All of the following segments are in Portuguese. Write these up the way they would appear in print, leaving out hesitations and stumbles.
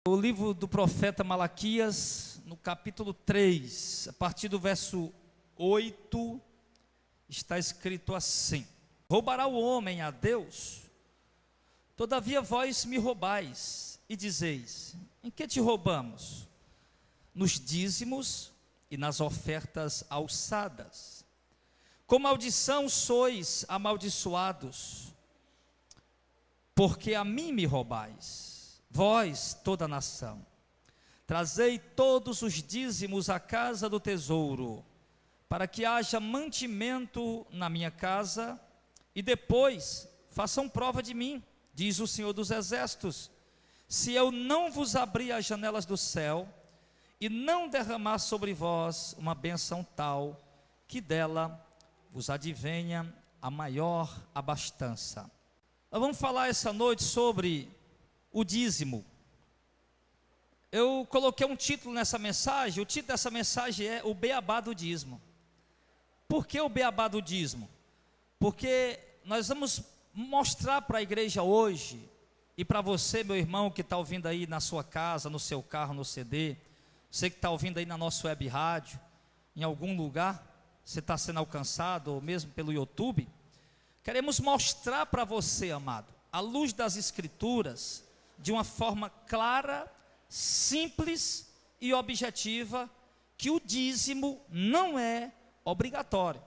O livro do profeta Malaquias, no capítulo 3, a partir do verso 8, está escrito assim: Roubará o homem a Deus? Todavia vós me roubais, e dizeis: em que te roubamos? Nos dízimos e nas ofertas alçadas. Com maldição sois amaldiçoados, porque a mim me roubais. Vós, toda a nação, trazei todos os dízimos à casa do tesouro, para que haja mantimento na minha casa, e depois façam prova de mim, diz o Senhor dos Exércitos, se eu não vos abrir as janelas do céu, e não derramar sobre vós uma bênção tal, que dela vos advenha a maior abastança. Nós vamos falar essa noite sobre o dízimo. Eu coloquei um título nessa mensagem. O título dessa mensagem é o beabá do dízimo. Por que o beabá do dízimo? Porque nós vamos mostrar para a igreja hoje, e para você, meu irmão, que está ouvindo aí na sua casa, no seu carro, no CD, você que está ouvindo aí na nossa web rádio, em algum lugar, você está sendo alcançado, ou mesmo pelo YouTube, queremos mostrar para você, amado, à luz das Escrituras, de uma forma clara, simples e objetiva, que o dízimo não é obrigatório.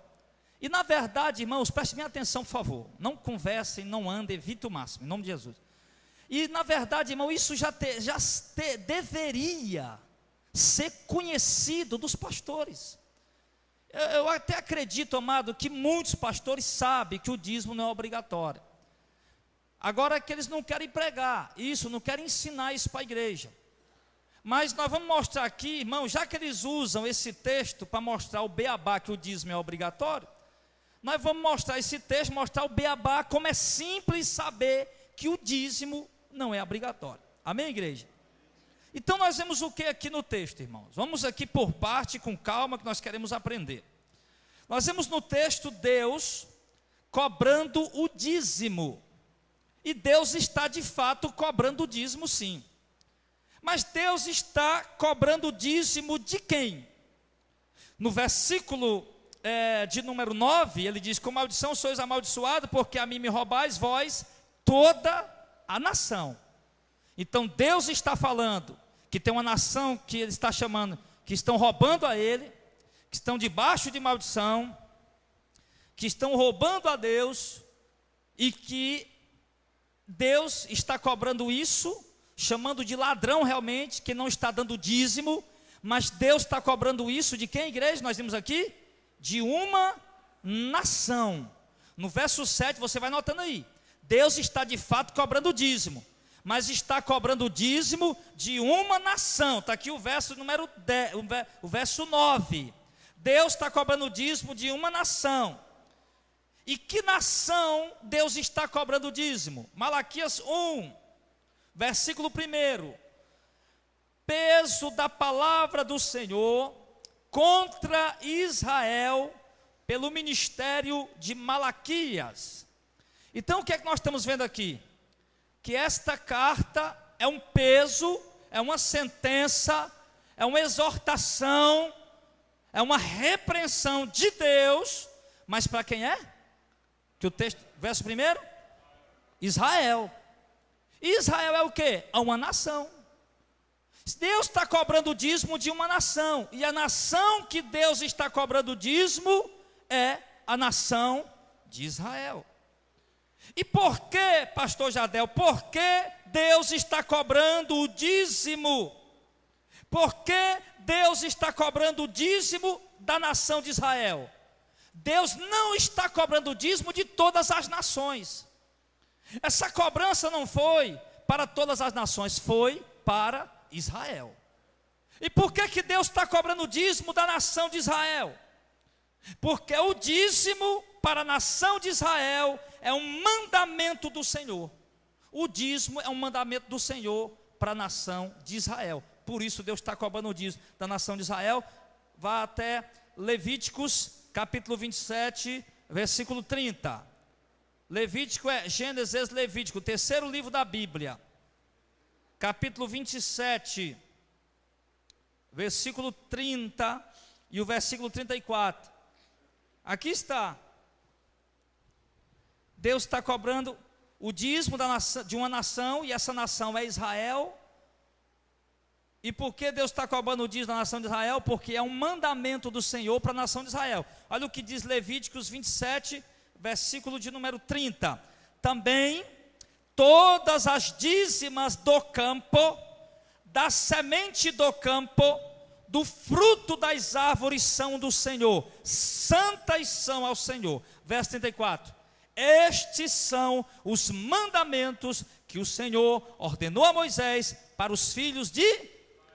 E na verdade, irmãos, prestem minha atenção, por favor, não conversem, não andem, evite o máximo, em nome de Jesus. E na verdade, irmão, isso deveria ser conhecido dos pastores. Eu até acredito, amado, que muitos pastores sabem que o dízimo não é obrigatório. Agora que eles não querem pregar isso, não querem ensinar isso para a igreja. Mas nós vamos mostrar aqui, irmão, já que eles usam esse texto para mostrar o beabá, que o dízimo é obrigatório, nós vamos mostrar esse texto, mostrar o beabá, como é simples saber que o dízimo não é obrigatório. Amém, igreja? Então nós vemos o que aqui no texto, irmãos? Vamos aqui por parte, com calma, que nós queremos aprender. Nós vemos no texto Deus cobrando o dízimo. E Deus está de fato cobrando o dízimo, sim. Mas Deus está cobrando o dízimo de quem? No versículo de número 9, ele diz: com maldição sois amaldiçoados, porque a mim me roubais, vós, toda a nação. Então Deus está falando que tem uma nação que ele está chamando, que estão roubando a ele, que estão debaixo de maldição, que estão roubando a Deus, e que Deus está cobrando isso, chamando de ladrão realmente, que não está dando dízimo, mas Deus está cobrando isso de quem, igreja? Nós vimos aqui, de uma nação. No verso 7, você vai notando aí, Deus está de fato cobrando o dízimo, mas está cobrando o dízimo de uma nação. Está aqui o verso número 10, o verso 9, Deus está cobrando o dízimo de uma nação. E que nação Deus está cobrando o dízimo? Malaquias 1, versículo 1. Peso da palavra do Senhor contra Israel pelo ministério de Malaquias. Então o que é que nós estamos vendo aqui? Que esta carta é um peso, é uma sentença, é uma exortação, é uma repreensão de Deus, mas para quem é? Que o texto, verso 1, Israel. Israel é o quê? É uma nação. Deus está cobrando o dízimo de uma nação, e a nação que Deus está cobrando o dízimo é a nação de Israel. E por que, pastor Jadel, por que Deus está cobrando o dízimo? Por que Deus está cobrando o dízimo da nação de Israel? Deus não está cobrando o dízimo de todas as nações. Essa cobrança não foi para todas as nações, foi para Israel. E por que Deus está cobrando o dízimo da nação de Israel? Porque o dízimo para a nação de Israel é um mandamento do Senhor. O dízimo é um mandamento do Senhor para a nação de Israel. Por isso Deus está cobrando o dízimo da nação de Israel. Vá até Levíticos capítulo 27, versículo 30. Levítico é Gênesis, Levítico, o terceiro livro da Bíblia. capítulo 27, versículo 30 e o versículo 34. Aqui está. Deus está cobrando o dízimo de uma nação, e essa nação é Israel. E por que Deus está cobrando o dízimo da nação de Israel? Porque é um mandamento do Senhor para a nação de Israel. Olha o que diz Levíticos 27, versículo de número 30. Também todas as dízimas do campo, da semente do campo, do fruto das árvores são do Senhor, santas são ao Senhor. Verso 34. Estes são os mandamentos que o Senhor ordenou a Moisés para os filhos de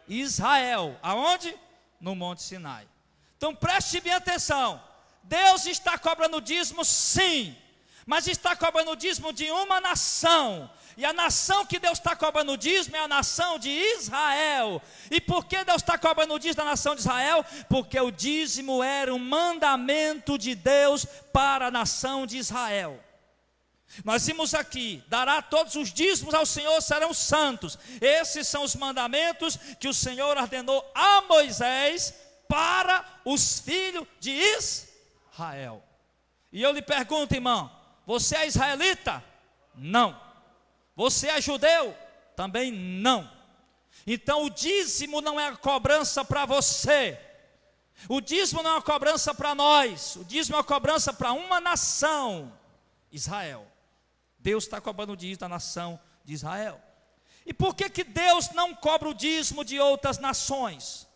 Israel. Aonde? No Monte Sinai. Então preste bem atenção. Deus está cobrando dízimo, sim, mas está cobrando dízimo de uma nação. E a nação que Deus está cobrando dízimo é a nação de Israel. E por que Deus está cobrando dízimo da nação de Israel? Porque o dízimo era um mandamento de Deus para a nação de Israel. Nós vimos aqui: dará todos os dízimos ao Senhor, serão santos. Esses são os mandamentos que o Senhor ordenou a Moisés para os filhos de Israel. E eu lhe pergunto, irmão, você é israelita? Não. Você é judeu? Também não. Então o dízimo não é cobrança para você. O dízimo não é uma cobrança para nós. O dízimo é uma cobrança para uma nação, Israel. Deus está cobrando o dízimo da nação de Israel. E por que Deus não cobra o dízimo de outras nações?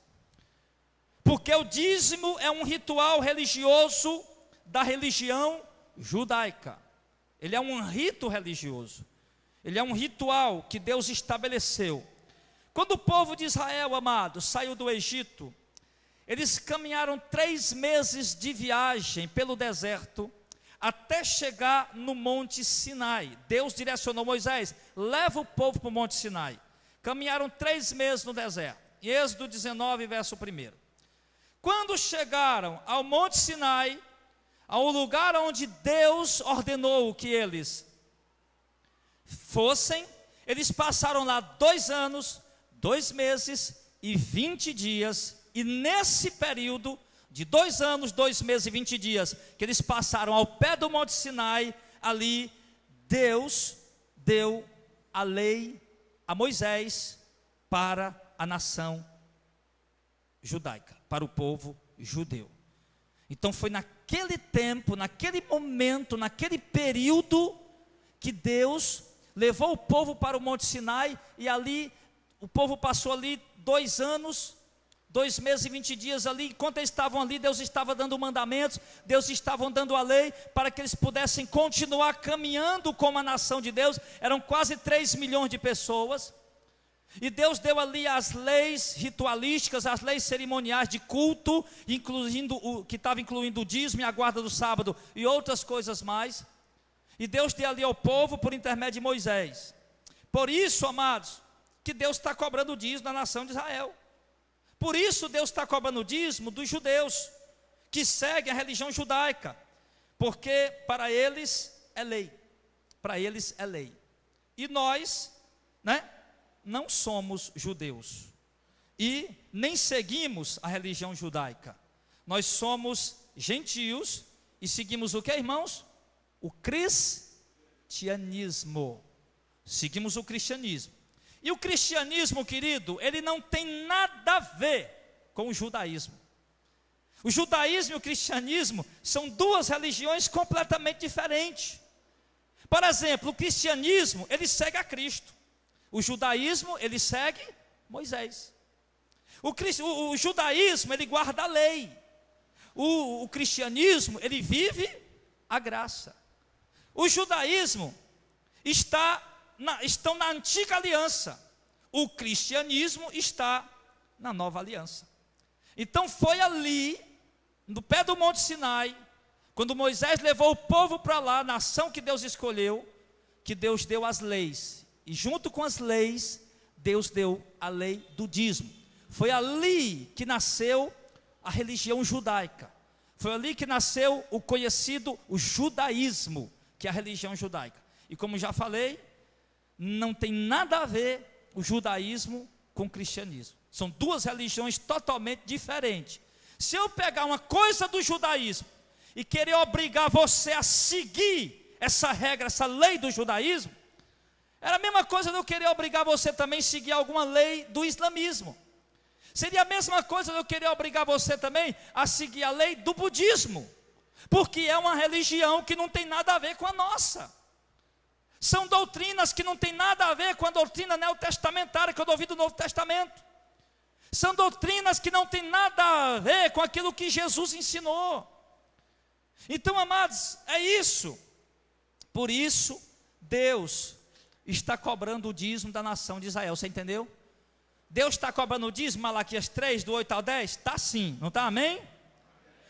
Porque o dízimo é um ritual religioso da religião judaica. Ele é um rito religioso. Ele é um ritual que Deus estabeleceu. Quando o povo de Israel, amado, saiu do Egito, eles caminharam 3 meses de viagem pelo deserto, até chegar no Monte Sinai. Deus direcionou Moisés: leva o povo para o Monte Sinai. Caminharam 3 meses no deserto. Êxodo 19, verso 1. Quando chegaram ao Monte Sinai, ao lugar onde Deus ordenou que eles fossem, eles passaram lá 2 anos, 2 meses e 20 dias, e nesse período de 2 anos, 2 meses e 20 dias, que eles passaram ao pé do Monte Sinai, ali Deus deu a lei a Moisés para a nação judaica, para o povo judeu. Então foi naquele tempo, naquele momento, naquele período, que Deus levou o povo para o Monte Sinai, e ali o povo passou ali 2 anos, 2 meses e 20 dias ali. Enquanto eles estavam ali, Deus estava dando mandamentos, Deus estava dando a lei, para que eles pudessem continuar caminhando como a nação de Deus. Eram quase 3 milhões de pessoas, e Deus deu ali as leis ritualísticas, as leis cerimoniais de culto, que estava incluindo o dízimo e a guarda do sábado e outras coisas mais. E Deus deu ali ao povo por intermédio de Moisés. Por isso, amados, que Deus está cobrando o dízimo da nação de Israel. Por isso Deus está cobrando o dízimo dos judeus, que seguem a religião judaica, porque para eles é lei. Para eles é lei. E nós, não somos judeus, e nem seguimos a religião judaica. Nós somos gentios, e seguimos o que, irmãos? O cristianismo. Seguimos o cristianismo. E o cristianismo, querido, ele não tem nada a ver com o judaísmo. O judaísmo e o cristianismo são 2 religiões completamente diferentes. Por exemplo, o cristianismo, ele segue a Cristo. O judaísmo, ele segue Moisés. O judaísmo, ele guarda a lei. O cristianismo, ele vive a graça. O judaísmo estão na antiga aliança. O cristianismo está na nova aliança. Então foi ali, no pé do Monte Sinai, quando Moisés levou o povo para lá, a nação que Deus escolheu, que Deus deu as leis. E junto com as leis, Deus deu a lei do dízimo. Foi ali que nasceu a religião judaica. Foi ali que nasceu o conhecido o judaísmo, que é a religião judaica. E como já falei, não tem nada a ver o judaísmo com o cristianismo. São duas religiões totalmente diferentes. Se eu pegar uma coisa do judaísmo e querer obrigar você a seguir essa regra, essa lei do judaísmo, era a mesma coisa de eu querer obrigar você também a seguir alguma lei do islamismo. Seria a mesma coisa de eu querer obrigar você também a seguir a lei do budismo, porque é uma religião que não tem nada a ver com a nossa. São doutrinas que não tem nada a ver com a doutrina neotestamentária que eu ouvi do Novo Testamento. São doutrinas que não tem nada a ver com aquilo que Jesus ensinou. Então, amados, é isso. Por isso, Deus está cobrando o dízimo da nação de Israel. Você entendeu? Deus está cobrando o dízimo, Malaquias 3, do 8 ao 10? Está sim, não está? Amém?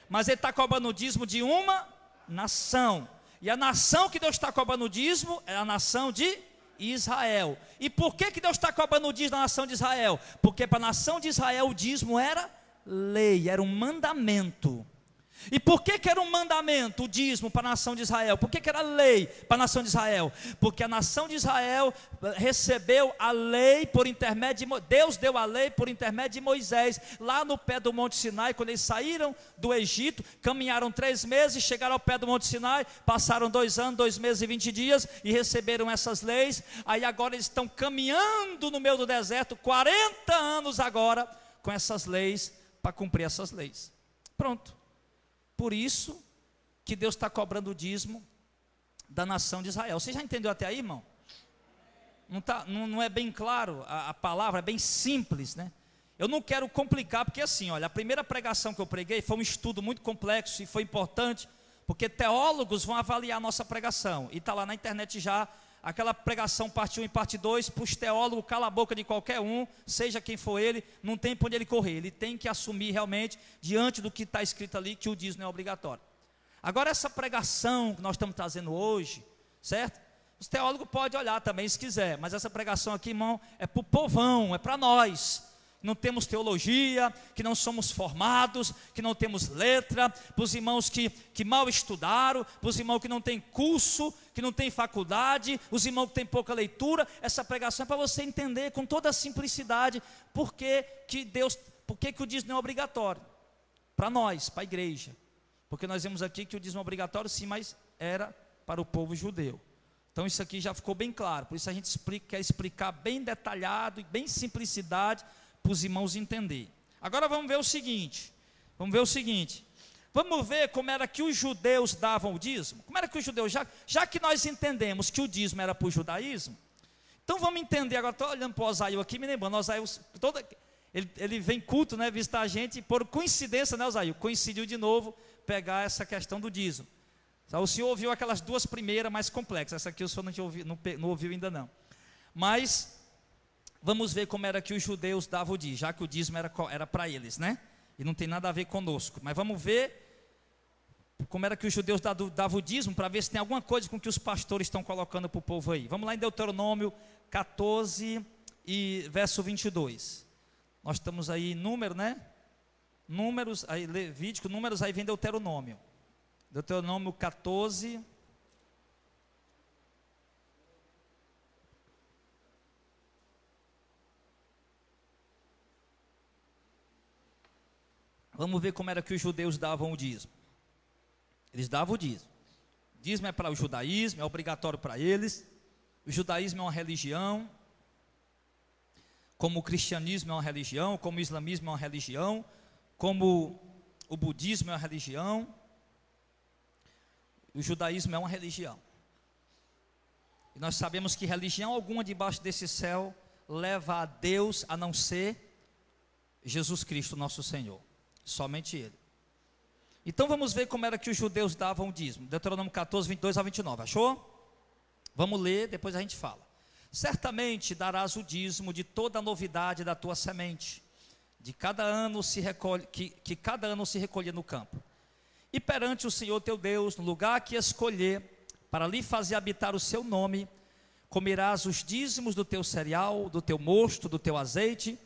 Mas Ele está cobrando o dízimo de uma nação. E a nação que Deus está cobrando o dízimo é a nação de Israel. E por que Deus está cobrando o dízimo da nação de Israel? Porque para a nação de Israel o dízimo era lei, era um mandamento. E por que era um mandamento o dízimo para a nação de Israel? Por que era lei para a nação de Israel? Porque a nação de Israel recebeu a lei por intermédio de Deus deu a lei por intermédio de Moisés, lá no pé do Monte Sinai. Quando eles saíram do Egito, caminharam 3 meses, chegaram ao pé do Monte Sinai, passaram 2 anos, 2 meses e 20 dias e receberam essas leis. Aí agora eles estão caminhando no meio do deserto, 40 anos agora, com essas leis, para cumprir essas leis. Pronto. Por isso que Deus está cobrando o dízimo da nação de Israel. Você já entendeu até aí, irmão? Não é bem claro a palavra, é bem simples, né? Eu não quero complicar, porque assim, olha, a primeira pregação que eu preguei foi um estudo muito complexo e foi importante, porque teólogos vão avaliar a nossa pregação, e está lá na internet já, aquela pregação parte 1 e parte 2, para os teólogos, cala a boca de qualquer um, seja quem for ele, não tem para onde ele correr, ele tem que assumir realmente, diante do que está escrito ali, que o dízimo é obrigatório. Agora essa pregação que nós estamos trazendo hoje, certo? Os teólogos podem olhar também se quiser, mas essa pregação aqui, irmão, é para o povão, é para nós, não temos teologia, que não somos formados, que não temos letra, para os irmãos que mal estudaram, para os irmãos que não têm curso, que não têm faculdade, os irmãos que têm pouca leitura. Essa pregação é para você entender com toda a simplicidade por que o dízimo não é obrigatório para nós, para a igreja, porque nós vemos aqui que o dízimo é obrigatório sim, mas era para o povo judeu. Então isso aqui já ficou bem claro, por isso a gente quer explicar bem detalhado e bem simplicidade, para os irmãos entender. Agora vamos ver o seguinte, vamos ver como era que os judeus davam o dízimo. Como era que os judeus, já que nós entendemos que o dízimo era para o judaísmo, então vamos entender. Agora estou olhando para o Osaio aqui, me lembrando, Osaio, ele vem culto, né, visitar a gente, e por coincidência, né, Osaio, coincidiu de novo pegar essa questão do dízimo. O senhor ouviu aquelas 2 primeiras mais complexas, essa aqui o senhor não ouviu ainda não, mas vamos ver como era que os judeus davam o dízimo, já que o dízimo era para eles, né? E não tem nada a ver conosco. Mas vamos ver como era que os judeus davam o dízimo, para ver se tem alguma coisa com que os pastores estão colocando para o povo aí. Vamos lá em Deuteronômio 14 e verso 22. Nós estamos aí em número, né? Números, aí Levítico, números, aí vem Deuteronômio. Deuteronômio 14... Vamos ver como era que os judeus davam o dízimo. Eles davam o dízimo. O dízimo é para o judaísmo, é obrigatório para eles. O judaísmo é uma religião, como o cristianismo é uma religião, como o islamismo é uma religião, como o budismo é uma religião. O judaísmo é uma religião. E nós sabemos que religião alguma debaixo desse céu leva a Deus, a não ser Jesus Cristo, nosso Senhor. Somente Ele. Então vamos ver como era que os judeus davam o dízimo. Deuteronômio 14, 22 a 29, achou? Vamos ler, depois a gente fala. Certamente darás o dízimo de toda a novidade da tua semente, de cada ano se recolhe, que cada ano se recolher no campo. E perante o Senhor teu Deus, no lugar que escolher, para lhe fazer habitar o seu nome, comerás os dízimos do teu cereal, do teu mosto, do teu azeite,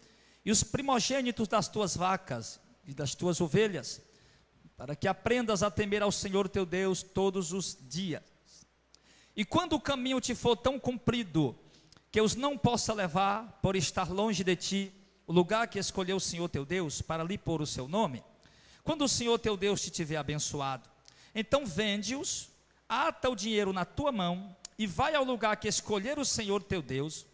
e os primogênitos das tuas vacas e das tuas ovelhas, para que aprendas a temer ao Senhor teu Deus todos os dias. E quando o caminho te for tão comprido, que os não possa levar por estar longe de ti, o lugar que escolheu o Senhor teu Deus para lhe pôr o seu nome? Quando o Senhor teu Deus te tiver abençoado, então vende-os, ata o dinheiro na tua mão e vai ao lugar que escolher o Senhor teu Deus,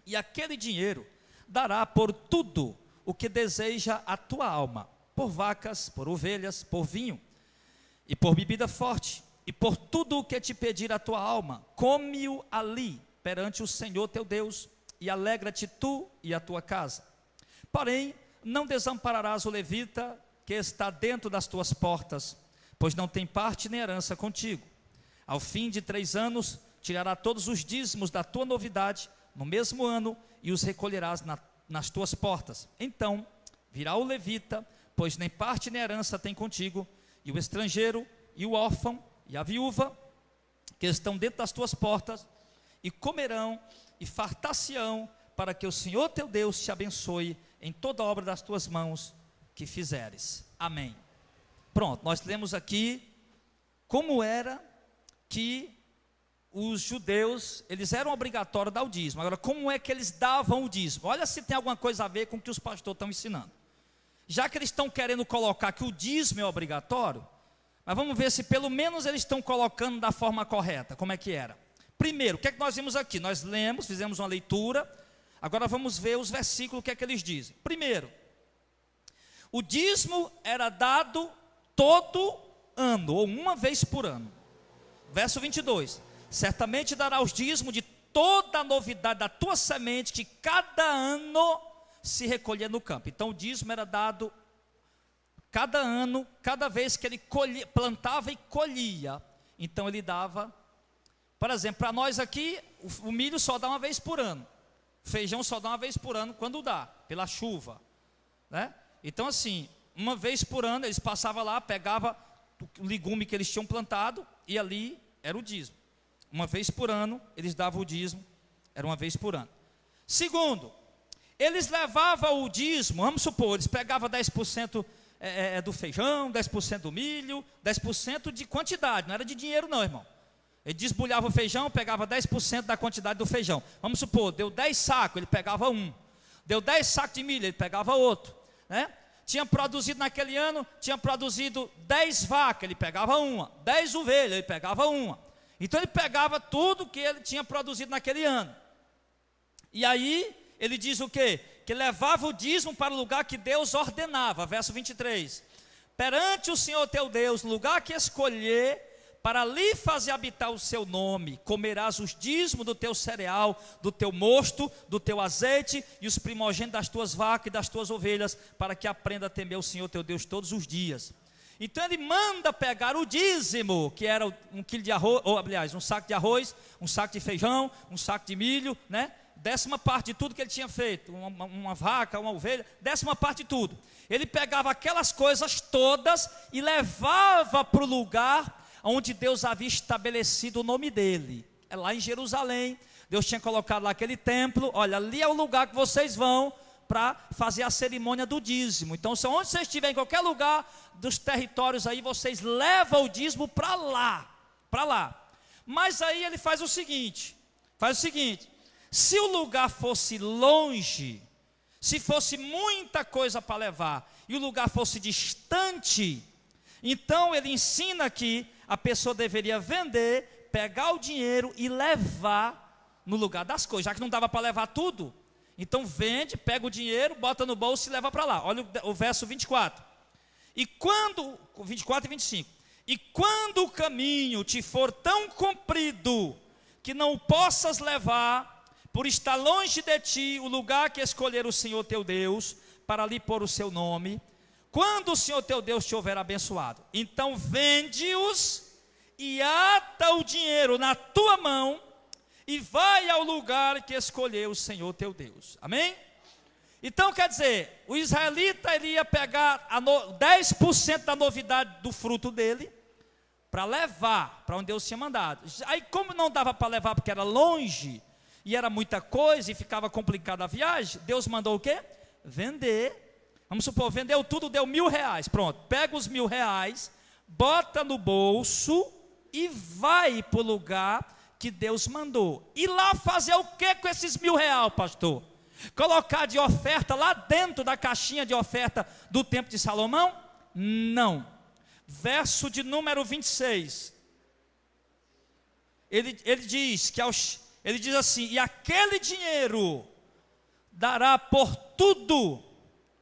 e aquele dinheiro dará por tudo o que deseja a tua alma, por vacas, por ovelhas, por vinho e por bebida forte, e por tudo o que te pedir a tua alma, come-o ali perante o Senhor teu Deus, e alegra-te tu e a tua casa. Porém, não desampararás o levita que está dentro das tuas portas, pois não tem parte nem herança contigo. Ao fim de 3 anos, tirará todos os dízimos da tua novidade no mesmo ano, e os recolherás nas tuas portas. Então virá o levita, pois nem parte nem herança tem contigo, e o estrangeiro, e o órfão, e a viúva, que estão dentro das tuas portas, e comerão, e fartar-se-ão, para que o Senhor teu Deus te abençoe em toda a obra das tuas mãos que fizeres. Amém. Pronto, nós lemos aqui como era que os judeus, eles eram obrigatórios dar o dízimo. Agora, como é que eles davam o dízimo? Olha se tem alguma coisa a ver com o que os pastores estão ensinando. Já que eles estão querendo colocar que o dízimo é obrigatório, mas vamos ver se pelo menos eles estão colocando da forma correta, como é que era. Primeiro, o que é que nós vimos aqui? Nós lemos, fizemos uma leitura, agora vamos ver os versículos, o que é que eles dizem. Primeiro, o dízimo era dado todo ano, ou uma vez por ano. Verso 22, certamente dará os dízimos de toda a novidade da tua semente, que cada ano se recolhia no campo. Então o dízimo era dado cada ano, cada vez que ele plantava e colhia. Então ele dava, por exemplo, para nós aqui, o milho só dá uma vez por ano, o feijão só dá uma vez por ano, quando dá, pela chuva, né? Então assim, uma vez por ano eles passavam lá, pegavam o legume que eles tinham plantado, e ali era o dízimo. Uma vez por ano eles davam o dízimo, era uma vez por ano. Segundo, eles levavam o dízimo, vamos supor, eles pegavam 10% do feijão, 10% do milho, 10% de quantidade, não era de dinheiro não, irmão. Ele desbulhava o feijão, pegava 10% da quantidade do feijão. Vamos supor, deu 10 sacos, ele pegava um. Deu 10 sacos de milho, ele pegava outro, né? Tinha produzido naquele ano, tinha produzido 10 vacas, ele pegava uma. 10 ovelhas, ele pegava uma. Então ele pegava tudo que ele tinha produzido naquele ano. E aí ele diz o quê? Que levava o dízimo para o lugar que Deus ordenava. Verso 23. Perante o Senhor teu Deus, no lugar que escolher, para ali fazer habitar o seu nome, comerás os dízimos do teu cereal, do teu mosto, do teu azeite, e os primogênitos das tuas vacas e das tuas ovelhas, para que aprenda a temer o Senhor teu Deus todos os dias. Então ele manda pegar o dízimo, que era 1 quilo de arroz, ou aliás, um saco de arroz, um saco de feijão, um saco de milho, né? 10ª parte de tudo que ele tinha feito, uma vaca, uma ovelha, 10ª parte de tudo. Ele pegava aquelas coisas todas e levava para o lugar onde Deus havia estabelecido o nome dele. É lá em Jerusalém. Deus tinha colocado lá aquele templo. Olha, ali é o lugar que vocês vão para fazer a cerimônia do dízimo. Então, se onde vocês estiverem, em qualquer lugar dos territórios aí, vocês levam o dízimo para lá, para lá. Mas aí ele faz o seguinte, se o lugar fosse longe, se fosse muita coisa para levar, e o lugar fosse distante, então ele ensina que a pessoa deveria vender, pegar o dinheiro e levar no lugar das coisas, já que não dava para levar tudo. Então vende, pega o dinheiro, bota no bolso e leva para lá. Olha o verso 24. 24 e 25. E quando o caminho te for tão comprido que não possas levar, por estar longe de ti o lugar que escolher o Senhor teu Deus para ali pôr o seu nome, quando o Senhor teu Deus te houver abençoado, então vende-os e ata o dinheiro na tua mão e vai ao lugar que escolheu o Senhor teu Deus. Amém? Então quer dizer, o israelita ele ia pegar 10% da novidade do fruto dele para levar para onde Deus tinha mandado. Aí como não dava para levar porque era longe e era muita coisa e ficava complicada a viagem, Deus mandou o quê? Vender. Vamos supor, vendeu tudo, deu R$1.000, pronto, pega os R$1.000, bota no bolso e vai para o lugar que Deus mandou. E lá fazer o que com esses R$1.000, pastor? Colocar de oferta lá dentro da caixinha de oferta do templo de Salomão? Não. Verso de número 26. Ele diz assim: e aquele dinheiro dará por tudo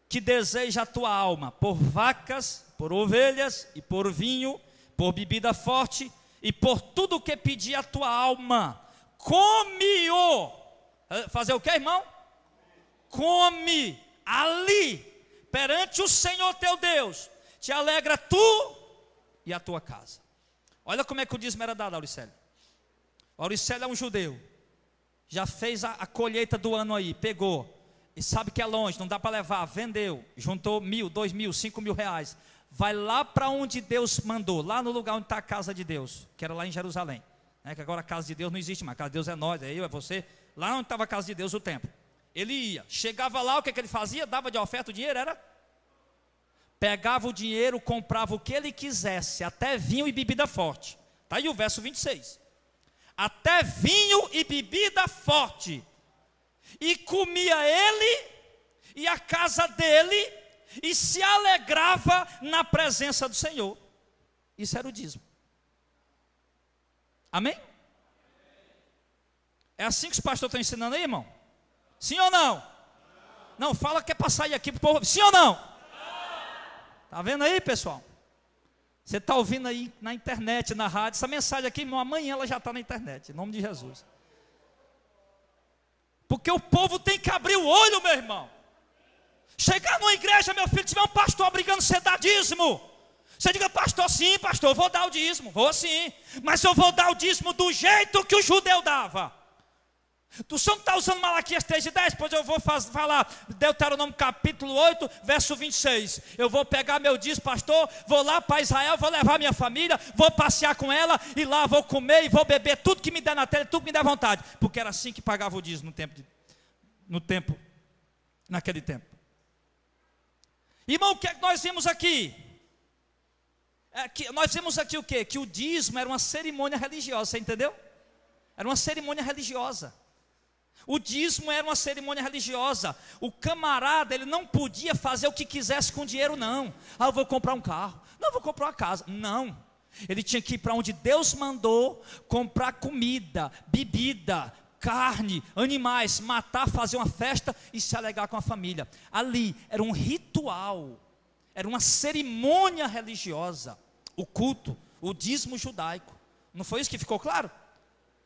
que deseja a tua alma, por vacas, por ovelhas e por vinho, por bebida forte e por tudo que pedir a tua alma. Come-o. Fazer o que, irmão? Come ali, perante o Senhor teu Deus. Te alegra tu e a tua casa. Olha como é que o dízimo era dado, Auricélio. O Auricélio é um judeu. Já fez a colheita do ano aí, pegou. E sabe que é longe, não dá para levar, vendeu, juntou 1.000, 2.000, 5.000 reais. Vai lá para onde Deus mandou, lá no lugar onde está a casa de Deus, que era lá em Jerusalém, né? Que agora a casa de Deus não existe mais, a casa de Deus é nós, é eu, é você. Lá onde estava a casa de Deus, o templo. Ele ia, chegava lá, o que ele fazia? Dava de oferta o dinheiro, pegava o dinheiro, comprava o que ele quisesse, até vinho e bebida forte. Está aí o verso 26. Até vinho e bebida forte. E comia ele e a casa dele, e se alegrava na presença do Senhor. Isso era o dízimo. Amém? É assim que os pastores estão ensinando aí, irmão? Sim ou não? Não, fala que é para sair aqui para o povo. Sim ou não? Está vendo aí, pessoal? Você está ouvindo aí na internet, na rádio. Essa mensagem aqui, irmão, amanhã ela já está na internet, em nome de Jesus. Porque o povo tem que abrir o olho, meu irmão. Chegar numa igreja, meu filho, tiver um pastor obrigando você a dar dízimo. Você diga: pastor, sim, pastor, eu vou dar o dízimo. Vou sim, mas eu vou dar o dízimo do jeito que o judeu dava. Tu só não está usando Malaquias 3:10? Pois eu vou falar Deuteronômio capítulo 8, verso 26. Eu vou pegar meu dízimo, pastor, vou lá para Israel, vou levar minha família, vou passear com ela, e lá vou comer e vou beber tudo que me der na telha, tudo que me der vontade. Porque era assim que pagava o dízimo naquele tempo. Irmão, o que é que nós vimos aqui? Nós vimos aqui o quê? Que o dízimo era uma cerimônia religiosa, você entendeu? Era uma cerimônia religiosa. O dízimo era uma cerimônia religiosa. O camarada, ele não podia fazer o que quisesse com o dinheiro, não. Eu vou comprar um carro, não, eu vou comprar uma casa. Não, ele tinha que ir para onde Deus mandou, comprar comida, bebida, carne, animais, matar, fazer uma festa e se alegrar com a família. Ali era um ritual, era uma cerimônia religiosa. O culto, o dízimo judaico. Não foi isso que ficou claro?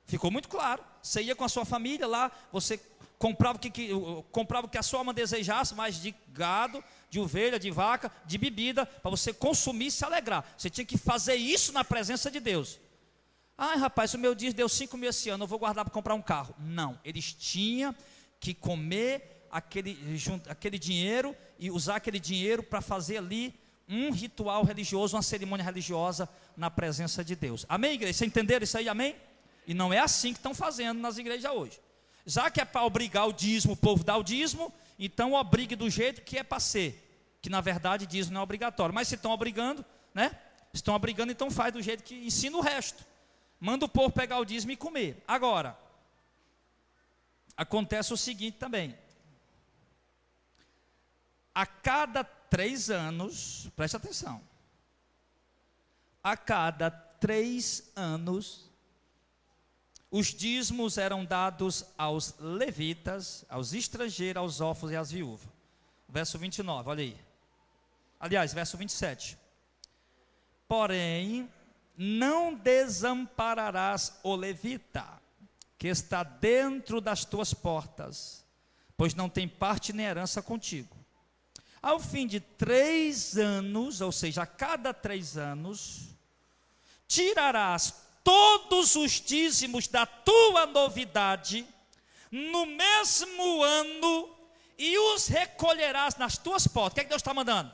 Ficou muito claro. Você ia com a sua família lá, você comprava o que a sua alma desejasse, mais de gado, de ovelha, de vaca, de bebida, para você consumir e se alegrar. Você tinha que fazer isso na presença de Deus. Ai, rapaz, o meu dízimo deu 5.000 esse ano, eu vou guardar para comprar um carro. Não, eles tinham que comer aquele dinheiro e usar aquele dinheiro para fazer ali um ritual religioso, uma cerimônia religiosa na presença de Deus. Amém, igreja? Vocês entenderam isso aí? Amém? E não é assim que estão fazendo nas igrejas hoje. Já que é para obrigar o dízimo, o povo dá o dízimo, então obrigue do jeito que é para ser. Que na verdade dízimo não é obrigatório. Mas se estão obrigando, né? Estão obrigando, então faz do jeito que ensina o resto. Manda o povo pegar o dízimo e comer. Agora, acontece o seguinte também. A cada 3 anos, preste atenção. A cada 3 anos, os dízimos eram dados aos levitas, aos estrangeiros, aos órfãos e às viúvas. Verso 29, olha aí. Aliás, verso 27. Porém, não desampararás o levita, que está dentro das tuas portas, pois não tem parte nem herança contigo. Ao fim de 3 anos, ou seja, a cada 3 anos, tirarás todos os dízimos da tua novidade no mesmo ano e os recolherás nas tuas portas. O que é que Deus está mandando?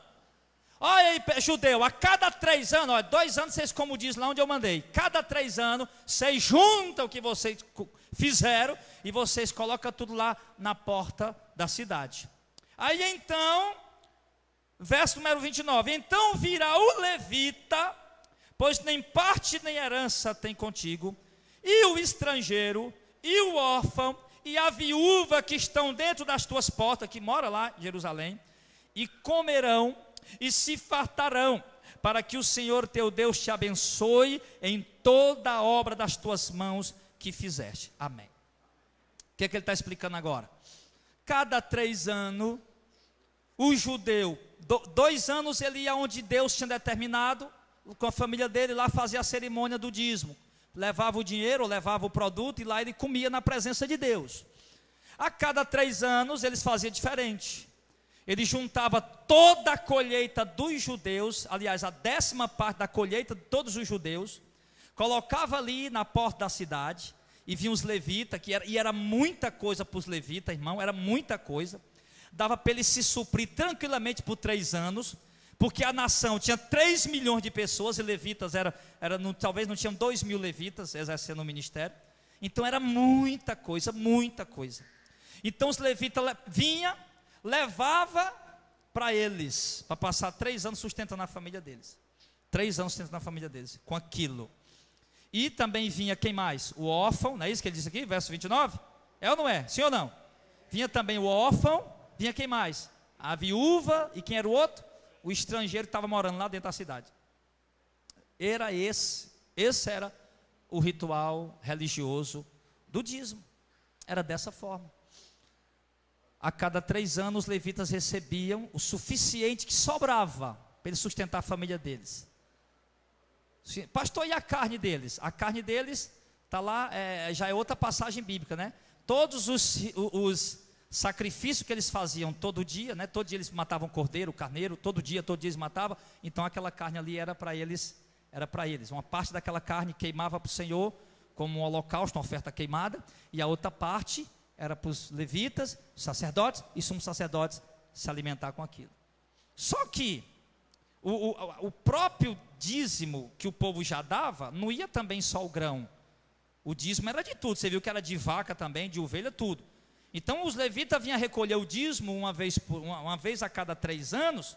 Olha aí, judeu, a cada 3 anos, olha, 2 anos vocês, como diz lá onde eu mandei, cada 3 anos vocês juntam o que vocês fizeram e vocês colocam tudo lá na porta da cidade. Aí então, verso número 29, então virá o levita, pois nem parte nem herança tem contigo, e o estrangeiro, e o órfão, e a viúva que estão dentro das tuas portas, que mora lá em Jerusalém, e comerão e se fartarão, para que o Senhor teu Deus te abençoe em toda a obra das tuas mãos que fizeste. Amém. O que é que ele está explicando agora? Cada 3 anos, o judeu, 2 anos ele ia onde Deus tinha determinado, com a família dele, lá fazia a cerimônia do dízimo, levava o dinheiro, levava o produto, e lá ele comia na presença de Deus. A cada 3 anos eles faziam diferente. Ele juntava toda a colheita dos judeus, aliás, a 10ª parte da colheita de todos os judeus, colocava ali na porta da cidade, e vinham os levitas, e era muita coisa para os levitas, irmão, era muita coisa, dava para ele se suprir tranquilamente por 3 anos, porque a nação tinha 3 milhões de pessoas, e levitas, talvez não tinham 2 mil levitas exercendo o ministério, então era muita coisa, muita coisa. Então os levitas vinham, levava para eles, para passar 3 anos sustentando a família deles, 3 anos sustentando a família deles, com aquilo. E também vinha quem mais? O órfão, não é isso que ele disse aqui, verso 29? É ou não é? Sim ou não? Vinha também o órfão, vinha quem mais? A viúva, e quem era o outro? O estrangeiro que estava morando lá dentro da cidade. Era esse era o ritual religioso do dízimo, era dessa forma. A cada 3 anos os levitas recebiam o suficiente que sobrava para eles sustentar a família deles. Pastor, e a carne deles? A carne deles está lá, já é outra passagem bíblica, né? Todos os sacrifícios que eles faziam todo dia, né? Todo dia eles matavam cordeiro, carneiro, todo dia eles matavam. Então aquela carne ali era para eles. Uma parte daquela carne queimava para o Senhor como um holocausto, uma oferta queimada, e a outra parte era para os levitas, sacerdotes e sumos sacerdotes se alimentar com aquilo. Só que o próprio dízimo que o povo já dava, não ia também só o grão. O dízimo era de tudo, você viu que era de vaca também, de ovelha, tudo. Então os levitas vinham recolher o dízimo uma vez a cada 3 anos,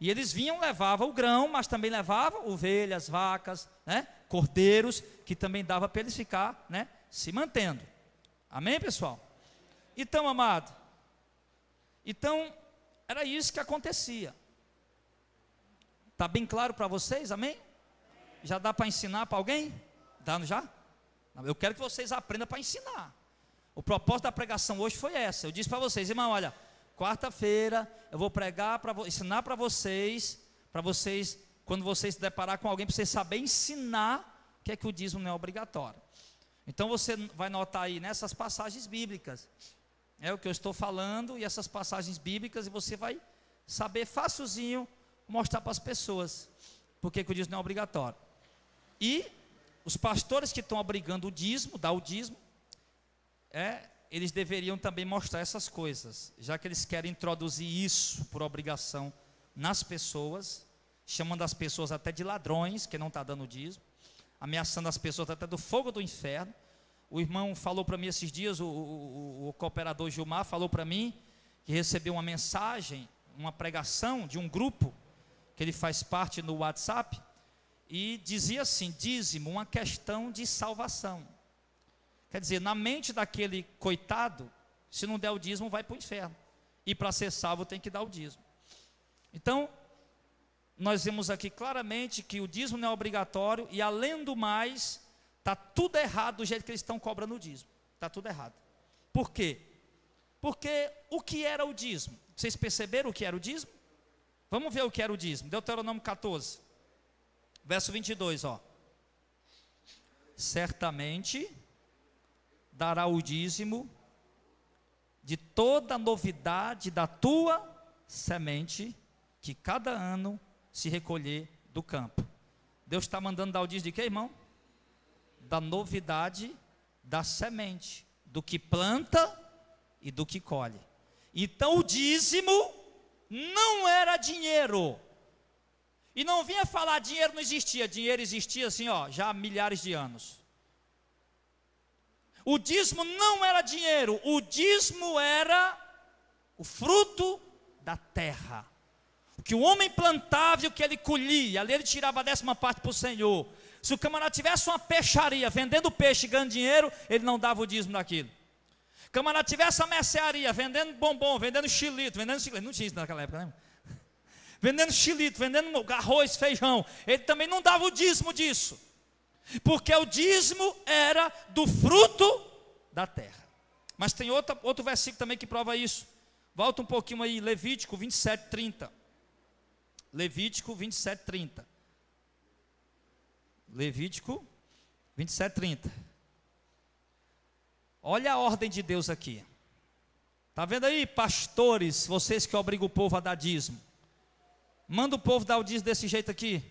e eles vinham, levavam o grão, mas também levavam ovelhas, vacas, né, cordeiros, que também dava para eles ficar, né, se mantendo. Amém, pessoal? Então, amado, era isso que acontecia. Está bem claro para vocês, amém? Já dá para ensinar para alguém? Dá já? Eu quero que vocês aprendam para ensinar. O propósito da pregação hoje foi essa. Eu disse para vocês, irmão, olha, quarta-feira eu vou pregar, ensinar para vocês, quando vocês se deparar com alguém, para vocês saberem ensinar que é que o dízimo não é obrigatório. Então você vai notar aí nessas passagens bíblicas, é o que eu estou falando, e essas passagens bíblicas, e você vai saber facilzinho mostrar para as pessoas porque que o dízimo não é obrigatório. E os pastores que estão obrigando o dízimo, dar o dízimo, eles deveriam também mostrar essas coisas, já que eles querem introduzir isso por obrigação nas pessoas, chamando as pessoas até de ladrões, que não está dando dízimo, ameaçando as pessoas até do fogo do inferno. O irmão falou para mim esses dias, o cooperador Gilmar falou para mim, que recebeu uma mensagem, uma pregação de um grupo, que ele faz parte no WhatsApp, e dizia assim, dízimo, uma questão de salvação. Quer dizer, na mente daquele coitado, se não der o dízimo vai para o inferno, e para ser salvo tem que dar o dízimo. Então, nós vemos aqui claramente que o dízimo não é obrigatório, e além do mais, está tudo errado do jeito que eles estão cobrando o dízimo, está tudo errado. Por quê? Porque o que era o dízimo? Vocês perceberam o que era o dízimo? Vamos ver o que era o dízimo. Deuteronômio 14, verso 22, ó. Certamente dará o dízimo de toda a novidade da tua semente, que cada ano se recolher do campo. Deus está mandando dar o dízimo de quê, irmão? Da novidade da semente, do que planta e do que colhe. Então o dízimo não era dinheiro, e não vinha falar dinheiro não existia, dinheiro existia assim, ó, já há milhares de anos. O dízimo não era dinheiro, o dízimo era o fruto da terra, O que o homem plantava e o que ele colhia, ali ele tirava a 10ª parte para o Senhor. Se o camarada tivesse uma peixaria, vendendo peixe e ganhando dinheiro, ele não dava o dízimo daquilo. O camarada tivesse uma mercearia, vendendo bombom, vendendo xilito, não tinha isso naquela época, né? Vendendo xilito, vendendo arroz, feijão, ele também não dava o dízimo disso, porque o dízimo era do fruto da terra. Mas tem outro versículo também que prova isso. Volta um pouquinho aí, Levítico 27:30. Levítico 27:30. Levítico 27:30. Olha a ordem de Deus aqui. Está vendo aí, pastores, vocês que obrigam o povo a dar dízimo? Manda o povo dar o dízimo desse jeito aqui.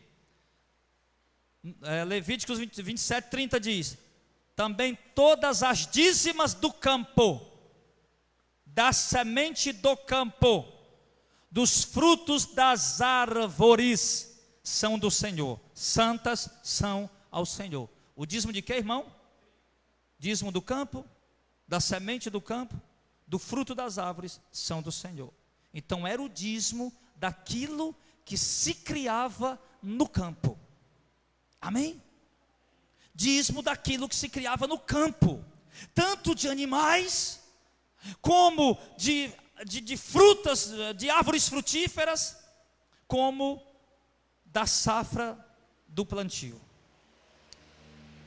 Levíticos 27:30 diz: também todas as dízimas do campo, da semente do campo, dos frutos das árvores, são do Senhor, santas são ao Senhor. O dízimo de quê, irmão? Dízimo do campo, da semente do campo, do fruto das árvores, são do Senhor. Então era o dízimo daquilo que se criava no campo. Amém? Dízimo daquilo que se criava no campo, tanto de animais, como de frutas, de árvores frutíferas, como da safra do plantio.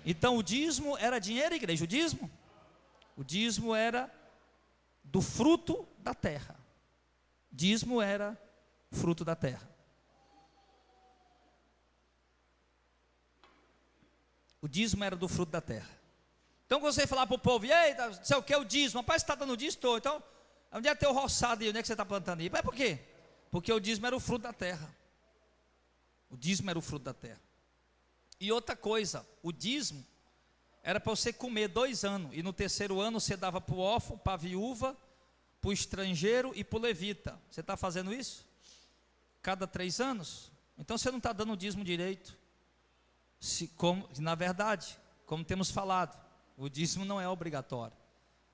Então o dízimo era dinheiro, igreja, o dízimo era do fruto da terra. Dízimo era fruto da terra. O dízimo era do fruto da terra. Então quando você falar para o povo, ei, não sei o que é o dízimo, rapaz, você está dando dízimo, estou. Então, onde é teu roçado aí, onde é que você está plantando aí? Mas por quê? Porque o dízimo era o fruto da terra. O dízimo era o fruto da terra. E outra coisa, o dízimo era para você comer 2 anos, e no 3º ano você dava para o órfão, para a viúva, para o estrangeiro e para o levita. Você está fazendo isso? Cada 3 anos? Então você não está dando o dízimo direito. Na verdade, como temos falado, o dízimo não é obrigatório.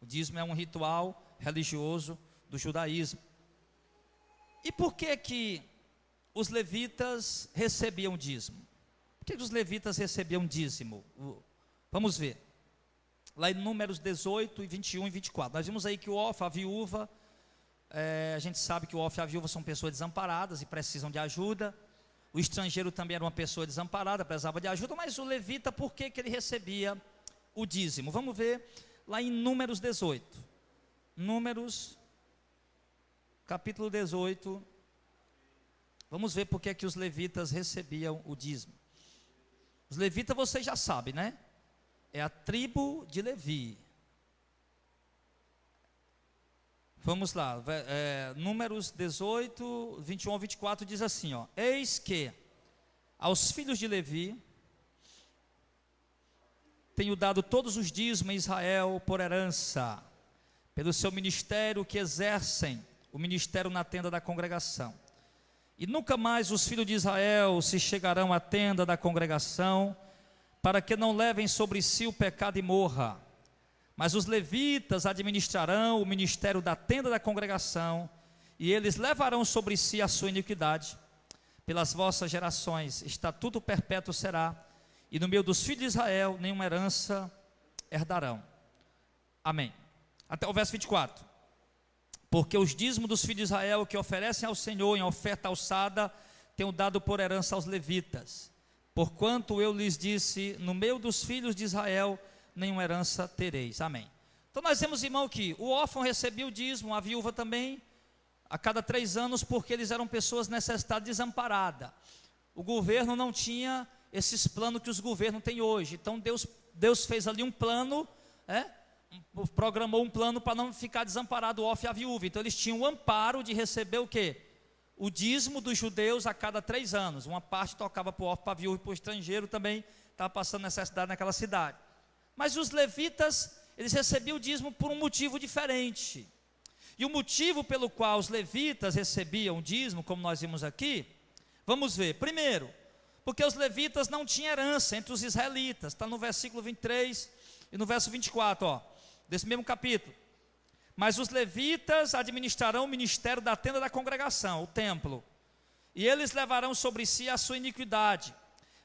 O dízimo é um ritual religioso do judaísmo. E por que os levitas recebiam dízimo? Por que os levitas recebiam dízimo? Vamos ver. Lá em Números 18, 21 e 24. Nós vimos aí que o órfão, a viúva, a gente sabe que o órfão e a viúva são pessoas desamparadas e precisam de ajuda. O estrangeiro também era uma pessoa desamparada, precisava de ajuda, mas o levita, por que ele recebia o dízimo? Vamos ver lá em Números 18. Números, capítulo 18. Vamos ver por que os levitas recebiam o dízimo. Os levitas vocês já sabem, né? É a tribo de Levi. Vamos lá, Números 18, 21 ao 24 diz assim, ó: eis que aos filhos de Levi tenho dado todos os dízimos em Israel por herança, pelo seu ministério que exercem, o ministério na tenda da congregação. E nunca mais os filhos de Israel se chegarão à tenda da congregação, para que não levem sobre si o pecado e morra. Mas os levitas administrarão o ministério da tenda da congregação, e eles levarão sobre si a sua iniquidade. Pelas vossas gerações, estatuto perpétuo será, e no meio dos filhos de Israel, nenhuma herança herdarão. Amém. Até o verso 24. Porque os dízimos dos filhos de Israel que oferecem ao Senhor em oferta alçada, tenho dado por herança aos levitas. Porquanto eu lhes disse, no meio dos filhos de Israel, nenhuma herança tereis. Amém. Então nós vemos, irmão, que o órfão recebia o dízimo, a viúva também, a cada 3 anos, porque eles eram pessoas necessitadas, desamparadas. O governo não tinha esses planos que os governos têm hoje. Então Deus fez ali um plano, programou um plano para não ficar desamparado o órfão e a viúva. Então eles tinham o amparo de receber o quê? O dízimo dos judeus a cada 3 anos. Uma parte tocava para o órfão, para a viúva e para o estrangeiro também, estava passando necessidade naquela cidade. Mas os levitas, eles recebiam o dízimo por um motivo diferente. E o motivo pelo qual os levitas recebiam o dízimo, como nós vimos aqui, vamos ver. Primeiro, porque os levitas não tinham herança entre os israelitas. Está no versículo 23 e no verso 24, desse mesmo capítulo. Mas os levitas administrarão o ministério da tenda da congregação, o templo. e eles levarão sobre si a sua iniquidade.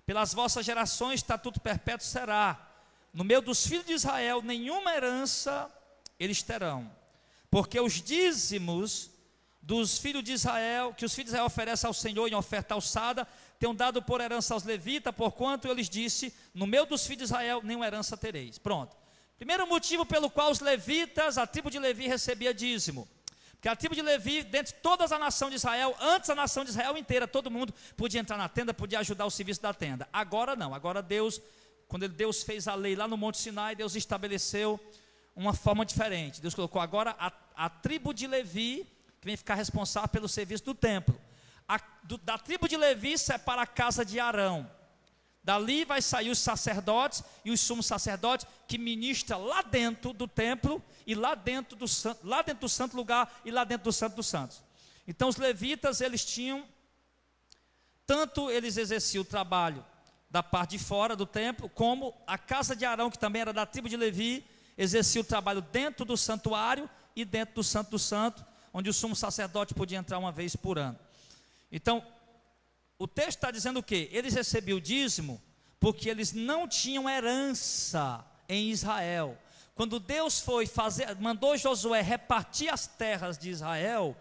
Pelas vossas gerações, estatuto perpétuo será. No meio dos filhos de Israel, nenhuma herança eles terão, porque os dízimos dos filhos de Israel, que os filhos de Israel oferecem ao Senhor em oferta alçada, tenham dado por herança aos levitas, porquanto eu lhes disse: no meio dos filhos de Israel, nenhuma herança tereis. Pronto. Primeiro motivo pelo qual os levitas, a tribo de Levi recebia dízimo, porque a tribo de Levi, dentro de toda a nação de Israel, antes a nação de Israel inteira, todo mundo podia entrar na tenda, podia ajudar o serviço da tenda. Agora não, agora Deus, quando Deus fez a lei lá no Monte Sinai, Deus estabeleceu uma forma diferente. Deus colocou agora a tribo de Levi, que vem ficar responsável pelo serviço do templo. Da tribo de Levi separa a casa de Arão. Dali vai sair os sacerdotes e os sumos sacerdotes, que ministram lá dentro do templo e lá dentro do santo lugar e lá dentro do santo dos santos. Então os levitas, eles tinham, tanto eles exerciam o trabalho da parte de fora do templo, como a casa de Arão, que também era da tribo de Levi, exercia o trabalho dentro do santuário e dentro do santo dos santos, onde o sumo sacerdote podia entrar uma vez por ano. Então, o texto está dizendo o quê? Eles recebiam o dízimo porque eles não tinham herança em Israel. Quando Deus mandou Josué repartir as terras de Israel,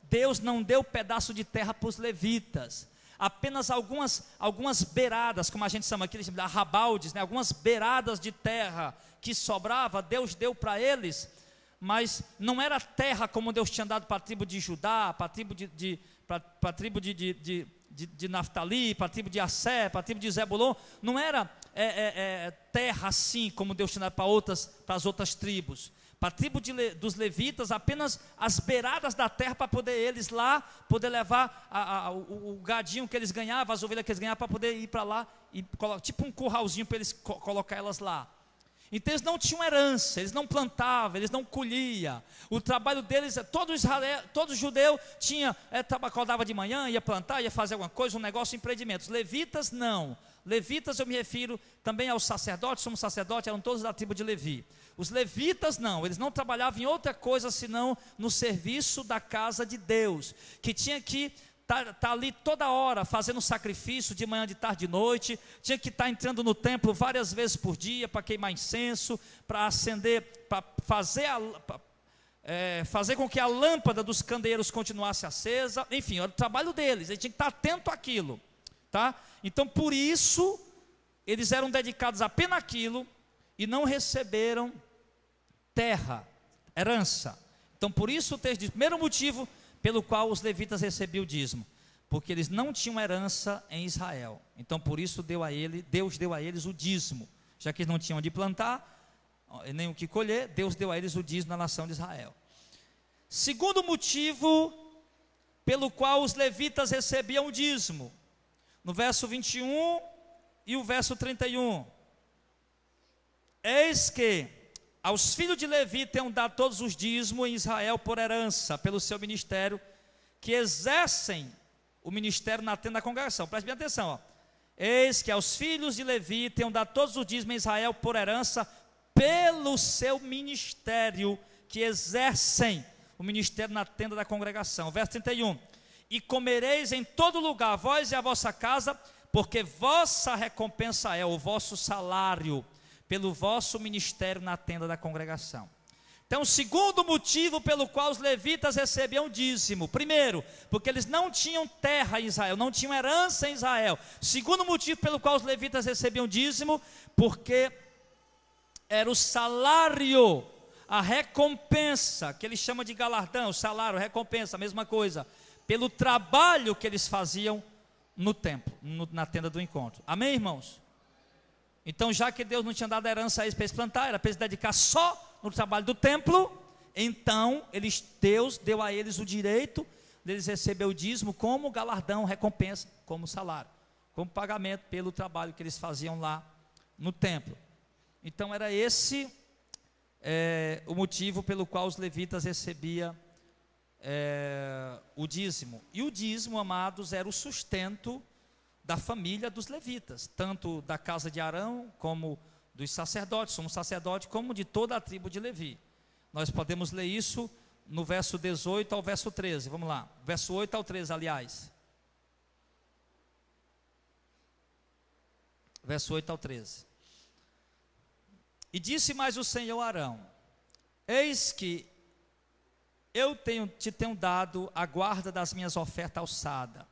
Deus não deu pedaço de terra para os levitas, apenas algumas beiradas, como a gente chama aqui, arrabaldes, né? Algumas beiradas de terra que sobrava, Deus deu para eles, mas não era terra como Deus tinha dado para a tribo de Judá, para a tribo de Naftali, para a tribo de Assé, para a tribo de Zebulon. Não era terra assim como Deus tinha dado para as outras tribos. Para a tribo dos levitas, apenas as beiradas da terra, para poder eles lá, poder levar o gadinho que eles ganhavam, as ovelhas que eles ganhavam, para poder ir para lá, e tipo um curralzinho para eles colocar elas lá. Então eles não tinham herança, eles não plantavam, eles não colhiam. O trabalho deles, todo judeu tinha, acordava de manhã, ia plantar, ia fazer alguma coisa, um negócio, um empreendimento. Os levitas não. Levitas eu me refiro também aos sacerdotes, somos sacerdotes, eram todos da tribo de Levi. Os levitas não, eles não trabalhavam em outra coisa senão no serviço da casa de Deus, que tinha que tá ali toda hora fazendo sacrifício, de manhã, de tarde, de noite. Tinha que estar entrando no templo várias vezes por dia, para queimar incenso, para acender, para fazer com que a lâmpada dos candeeiros continuasse acesa. Enfim, era o trabalho deles, eles tinham que estar atento àquilo, tá? Então por isso eles eram dedicados apenas àquilo e não receberam terra, herança. Então por isso o texto diz, primeiro motivo pelo qual os levitas recebiam o dízimo, porque eles não tinham herança em Israel. Então por isso Deus deu a eles o dízimo, já que eles não tinham onde plantar, nem o que colher, Deus deu a eles o dízimo na nação de Israel. Segundo motivo pelo qual os levitas recebiam o dízimo, no verso 21 e o verso 31, eis que aos filhos de Levi tenham dado todos os dízimos em Israel por herança, pelo seu ministério, que exercem o ministério na tenda da congregação. Preste bem atenção, ó. Eis que aos filhos de Levi tenham dado todos os dízimos em Israel por herança, pelo seu ministério, que exercem o ministério na tenda da congregação. Verso 31, e comereis em todo lugar, vós e a vossa casa, porque vossa recompensa é o vosso salário, pelo vosso ministério na tenda da congregação. Então, o segundo motivo pelo qual os levitas recebiam dízimo, primeiro, porque eles não tinham terra em Israel, não tinham herança em Israel. Segundo motivo pelo qual os levitas recebiam dízimo, porque era o salário, a recompensa, que eles chamam de galardão, o salário, recompensa, a mesma coisa, pelo trabalho que eles faziam no templo, na tenda do encontro. Amém, irmãos? Então, já que Deus não tinha dado herança a eles para eles plantar, era para eles dedicar só no trabalho do templo, então Deus deu a eles o direito deles receber o dízimo como galardão, recompensa, como salário, como pagamento pelo trabalho que eles faziam lá no templo. Então era esse o motivo pelo qual os levitas recebiam o dízimo. E o dízimo, amados, era o sustento da família dos levitas, tanto da casa de Arão, como dos sacerdotes, somos sacerdotes, como de toda a tribo de Levi. Nós podemos ler isso no verso 18 ao verso 13, vamos lá, verso 8 ao 13, aliás. verso 8 ao 13. E disse mais o Senhor a Arão: eis que eu te tenho dado a guarda das minhas ofertas alçadas,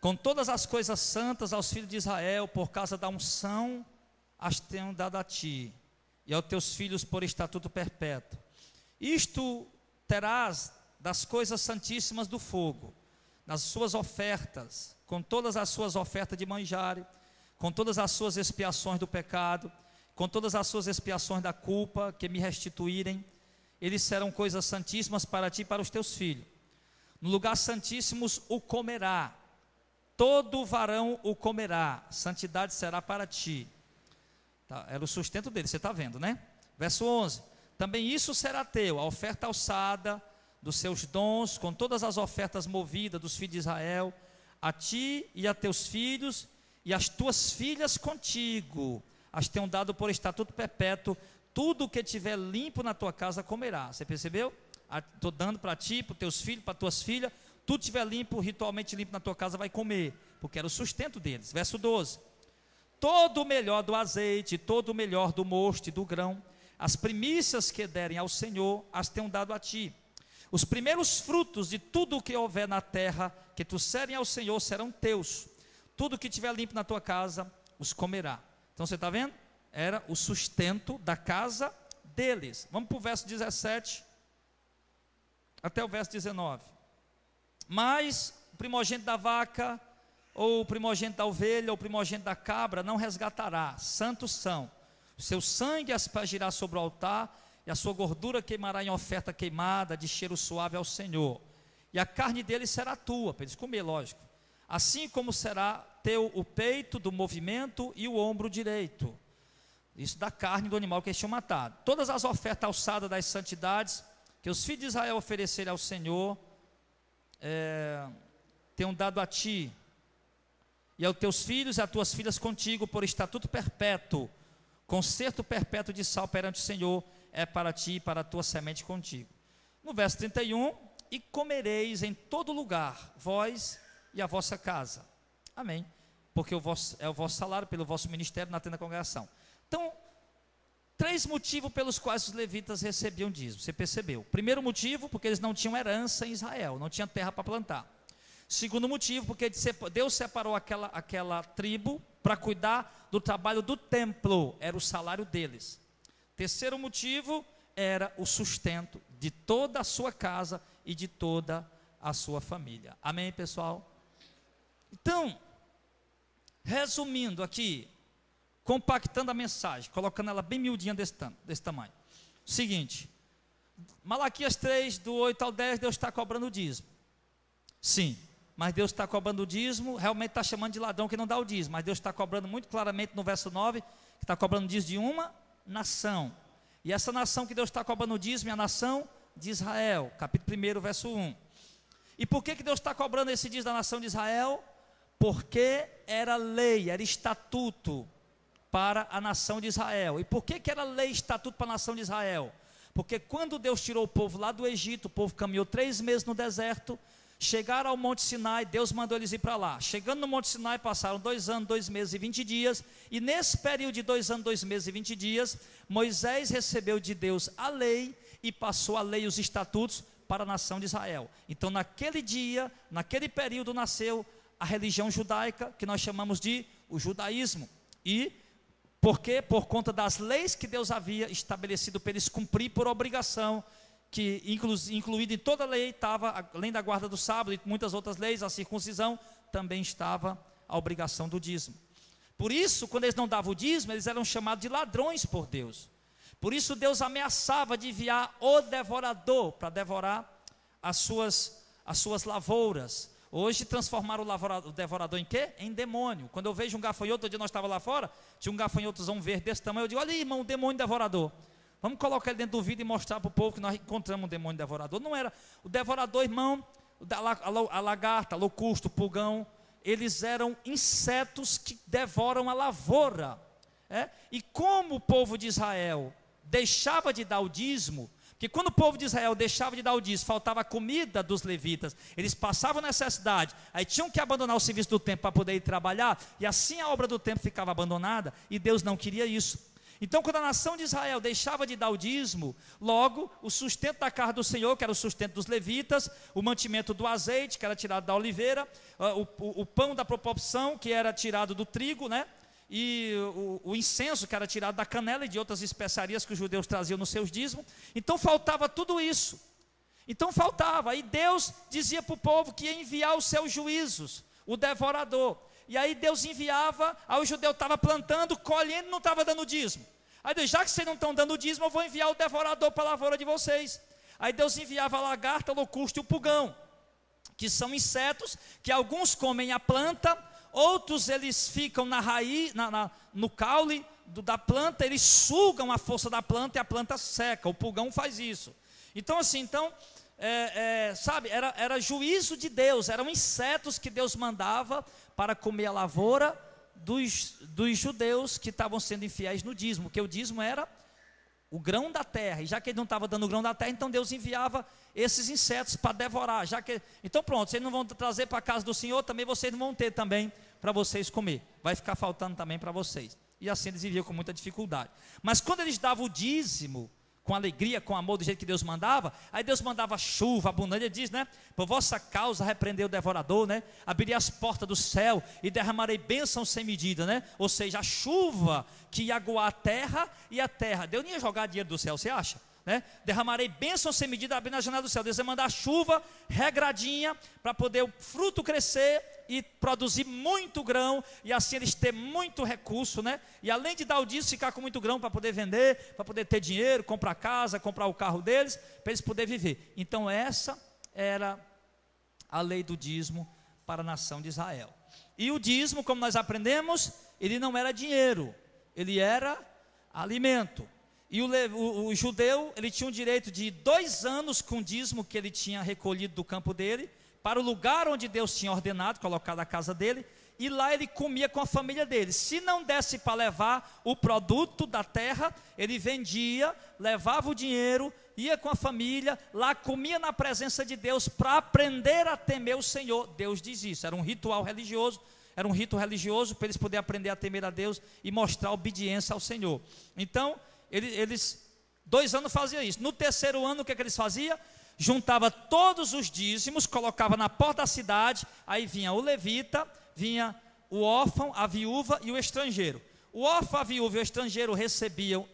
com todas as coisas santas aos filhos de Israel, por causa da unção, as tenho dado a ti, e aos teus filhos por estatuto perpétuo. Isto terás das coisas santíssimas do fogo, nas suas ofertas, com todas as suas ofertas de manjares, com todas as suas expiações do pecado, com todas as suas expiações da culpa, que me restituírem, eles serão coisas santíssimas para ti e para os teus filhos. No lugar santíssimo o comerá, todo varão o comerá, santidade será para ti. Tá, era o sustento dele, você está vendo, né? Verso 11, também isso será teu, a oferta alçada dos seus dons, com todas as ofertas movidas dos filhos de Israel, a ti e a teus filhos, e as tuas filhas contigo, as tenho dado por estatuto perpétuo, tudo o que tiver limpo na tua casa comerá. Você percebeu? Estou dando para ti, para os teus filhos, para as tuas filhas, tudo tiver limpo, ritualmente limpo na tua casa vai comer, porque era o sustento deles. Verso 12, todo o melhor do azeite, todo o melhor do mosto e do grão, as primícias que derem ao Senhor, as tenho dado a ti. Os primeiros frutos de tudo o que houver na terra, que trouxerem ao Senhor, serão teus. Tudo que tiver limpo na tua casa, os comerá. Então você está vendo? Era o sustento da casa deles. Vamos para o verso 17, até o verso 19. Mas o primogênito da vaca, ou o primogênito da ovelha, ou o primogênito da cabra, não resgatará, santos são. O seu sangue aspergirá sobre o altar, e a sua gordura queimará em oferta queimada, de cheiro suave ao Senhor. E a carne dele será tua, para eles comer, lógico. Assim como será teu o peito do movimento e o ombro direito. Isso da carne do animal que eles tinham matado. Todas as ofertas alçadas das santidades, que os filhos de Israel oferecerem ao Senhor, tenham dado a ti, e aos teus filhos e às tuas filhas contigo, por estatuto perpétuo, concerto perpétuo de sal perante o Senhor, é para ti e para a tua semente contigo. No verso 31, e comereis em todo lugar, vós e a vossa casa. Amém. Porque é o vosso salário pelo vosso ministério na tenda da congregação. Então, 3 motivos pelos quais os levitas recebiam dízimo. Você percebeu? Primeiro motivo, porque eles não tinham herança em Israel, não tinham terra para plantar. Segundo motivo, porque Deus separou aquela tribo para cuidar do trabalho do templo, era o salário deles. Terceiro motivo, era o sustento de toda a sua casa e de toda a sua família. Amém, pessoal? Então, resumindo aqui, compactando a mensagem, colocando ela bem miudinha desse tamanho. Seguinte, Malaquias 3, do 8 ao 10, Deus está cobrando o dízimo. Sim, mas Deus está cobrando o dízimo, realmente está chamando de ladrão que não dá o dízimo, mas Deus está cobrando muito claramente no verso 9, que está cobrando o dízimo de uma nação. E essa nação que Deus está cobrando o dízimo é a nação de Israel, capítulo 1, verso 1. E por que Deus está cobrando esse dízimo da nação de Israel? Porque era lei, era estatuto para a nação de Israel. E por que era lei e estatuto para a nação de Israel? Porque quando Deus tirou o povo lá do Egito, o povo caminhou 3 meses no deserto, chegaram ao Monte Sinai, Deus mandou eles ir para lá. Chegando no Monte Sinai, passaram 2 anos, 2 meses e 20 dias, e nesse período de 2 anos, 2 meses e 20 dias, Moisés recebeu de Deus a lei, e passou a lei e os estatutos para a nação de Israel. Então naquele dia, naquele período nasceu a religião judaica, que nós chamamos de o judaísmo. E por quê? Por conta das leis que Deus havia estabelecido para eles cumprir por obrigação, que incluído em toda a lei estava, além da guarda do sábado e muitas outras leis, a circuncisão, também estava a obrigação do dízimo. Por isso, quando eles não davam o dízimo, eles eram chamados de ladrões por Deus. Por isso Deus ameaçava de enviar o devorador para devorar as suas lavouras. Hoje transformaram o devorador em quê? Em demônio. Quando eu vejo um gafanhoto, outro dia nós estávamos lá fora, tinha um gafanhotozão verde desse tamanho, eu digo, olha aí, irmão, um demônio devorador. Vamos colocar ele dentro do vidro e mostrar para o povo que nós encontramos um demônio devorador. Não era. O devorador, irmão, a lagarta, a locusta, o pulgão, eles eram insetos que devoram a lavoura. E como o povo de Israel deixava de dar o dízimo, Porque quando o povo de Israel deixava de dar o dízimo, faltava comida dos levitas, eles passavam necessidade, aí tinham que abandonar o serviço do templo para poder ir trabalhar, e assim a obra do templo ficava abandonada, e Deus não queria isso. Então, quando a nação de Israel deixava de dar o dízimo, logo o sustento da casa do Senhor, que era o sustento dos levitas, o mantimento do azeite, que era tirado da oliveira, o pão da proporção, que era tirado do trigo, né? E o incenso, que era tirado da canela e de outras especiarias que os judeus traziam nos seus dízimos. Então faltava tudo isso. Então faltava, e Deus dizia para o povo que ia enviar os seus juízos, o devorador. E aí Deus enviava, aí o judeu estava plantando, colhendo, não estava dando dízimo. Aí Deus, já que vocês não estão dando dízimo, eu vou enviar o devorador para a lavoura de vocês. Aí Deus enviava a lagarta, a locusta e o pulgão, que são insetos que alguns comem a planta, outros eles ficam na raiz, no caule da planta, eles sugam a força da planta e a planta seca. O pulgão faz isso. Então assim, sabe, era juízo de Deus, eram insetos que Deus mandava para comer a lavoura dos judeus que estavam sendo infiéis no dízimo, porque o dízimo era o grão da terra, e já que ele não estava dando o grão da terra, então Deus enviava esses insetos para devorar, então pronto, vocês não vão trazer para a casa do Senhor, também vocês não vão ter também para vocês comer, vai ficar faltando também para vocês, e assim eles viviam com muita dificuldade. Mas quando eles davam o dízimo, com alegria, com amor, do jeito que Deus mandava, aí Deus mandava chuva abundante. Ele diz, né, por vossa causa repreendei o devorador, né, abrirei as portas do céu e derramarei bênção sem medida, né, ou seja, a chuva que ia aguar a terra, e a terra, Deus não ia jogar dinheiro do céu, você acha? Né? Derramarei bênção sem medida, abrindo a janela do céu. Deus ia mandar chuva regradinha, para poder o fruto crescer e produzir muito grão, e assim eles ter muito recurso, né? E além de dar o dízimo, ficar com muito grão para poder vender, para poder ter dinheiro, comprar casa, comprar o carro deles, para eles poderem viver. Então essa era a lei do dízimo para a nação de Israel. E o dízimo, como nós aprendemos, ele não era dinheiro, ele era alimento. E o judeu, ele tinha o direito de 2 anos com o dízimo que ele tinha recolhido do campo dele, para o lugar onde Deus tinha ordenado, colocado a casa dele, e lá ele comia com a família dele. Se não desse para levar o produto da terra, ele vendia, levava o dinheiro, ia com a família, lá comia na presença de Deus, para aprender a temer o Senhor. Deus diz isso, era um ritual religioso, era um rito religioso, para eles poderem aprender a temer a Deus, e mostrar obediência ao Senhor. Então, eles 2 anos faziam isso. No 3º ano, o que eles faziam? Juntava todos os dízimos, colocava na porta da cidade, aí vinha o levita, vinha o órfão, a viúva e o estrangeiro. O órfão, a viúva e o estrangeiro recebiam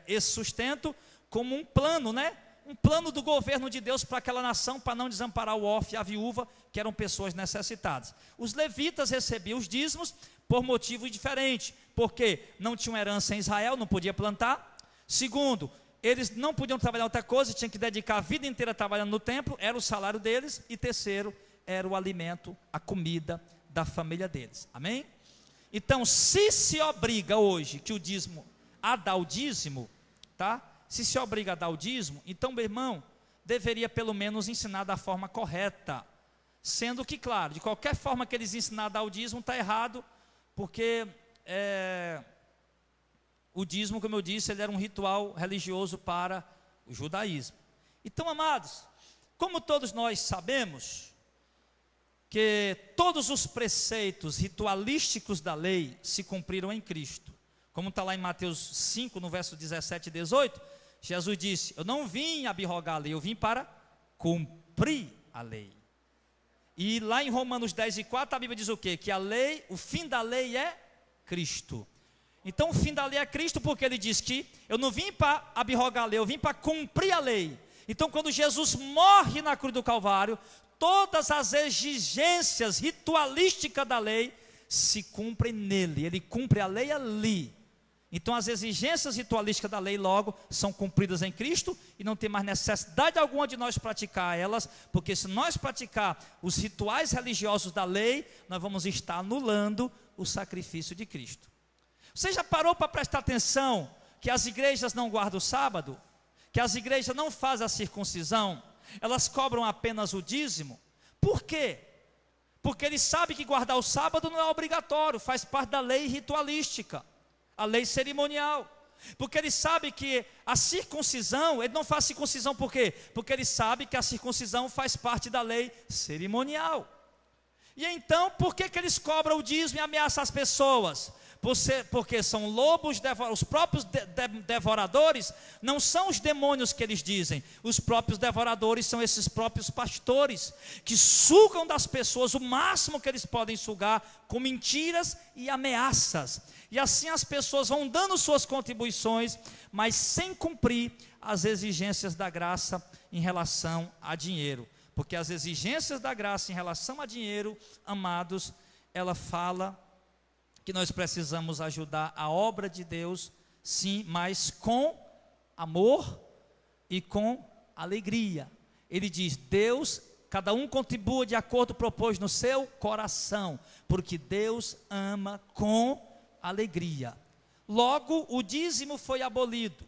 esse sustento como um plano, né? Um plano do governo de Deus para aquela nação, para não desamparar o órfão e a viúva, que eram pessoas necessitadas. Os levitas recebiam os dízimos por motivo diferente, porque não tinham herança em Israel, não podia plantar. Segundo, eles não podiam trabalhar outra coisa, tinham que dedicar a vida inteira trabalhando no templo, era o salário deles. E terceiro, era o alimento, a comida da família deles. Amém? Então, se obriga hoje que o dízimo, a dar o dízimo, tá? Se obriga a dar o dízimo, então, meu irmão, deveria pelo menos ensinar da forma correta. Sendo que, claro, de qualquer forma que eles ensinarem a dar o dízimo, está errado, porque o dízimo, como eu disse, ele era um ritual religioso para o judaísmo. Então, amados, como todos nós sabemos que todos os preceitos ritualísticos da lei se cumpriram em Cristo, como está lá em Mateus 5, no verso 17 e 18, Jesus disse, eu não vim abrogar a lei, eu vim para cumprir a lei. E lá em Romanos 10 e 4, a Bíblia diz o quê? Que a lei, o fim da lei é Cristo. Então o fim da lei é Cristo, porque ele diz que eu não vim para abrogar a lei, eu vim para cumprir a lei. Então quando Jesus morre na cruz do Calvário, todas as exigências ritualísticas da lei se cumprem nele, ele cumpre a lei ali. Então as exigências ritualísticas da lei logo são cumpridas em Cristo, e não tem mais necessidade alguma de nós praticar elas, porque se nós praticar os rituais religiosos da lei, nós vamos estar anulando o sacrifício de Cristo. Você já parou para prestar atenção que as igrejas não guardam o sábado? Que as igrejas não fazem a circuncisão? Elas cobram apenas o dízimo? Por quê? Porque eles sabem que guardar o sábado não é obrigatório, faz parte da lei ritualística, a lei cerimonial. Porque ele sabe que a circuncisão, ele não faz circuncisão por quê? Porque ele sabe que a circuncisão faz parte da lei cerimonial. E então, por que eles cobram o dízimo e ameaçam as pessoas? Porque são lobos, os próprios devoradores não são os demônios que eles dizem, os próprios devoradores são esses próprios pastores, que sugam das pessoas o máximo que eles podem sugar, com mentiras e ameaças, e assim as pessoas vão dando suas contribuições, mas sem cumprir as exigências da graça em relação a dinheiro, porque as exigências da graça em relação a dinheiro, amados, ela fala que nós precisamos ajudar a obra de Deus, sim, mas com amor e com alegria. Ele diz, Deus, cada um contribua de acordo com o propósito no seu coração, porque Deus ama com alegria. Logo, o dízimo foi abolido.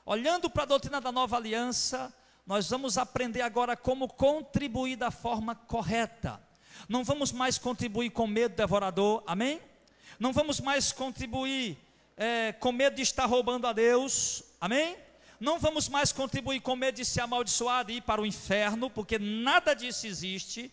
Olhando para a doutrina da nova aliança, nós vamos aprender agora como contribuir da forma correta. Não vamos mais contribuir com medo devorador, amém? Não vamos mais contribuir com medo de estar roubando a Deus, amém? Não vamos mais contribuir com medo de ser amaldiçoado e ir para o inferno, porque nada disso existe.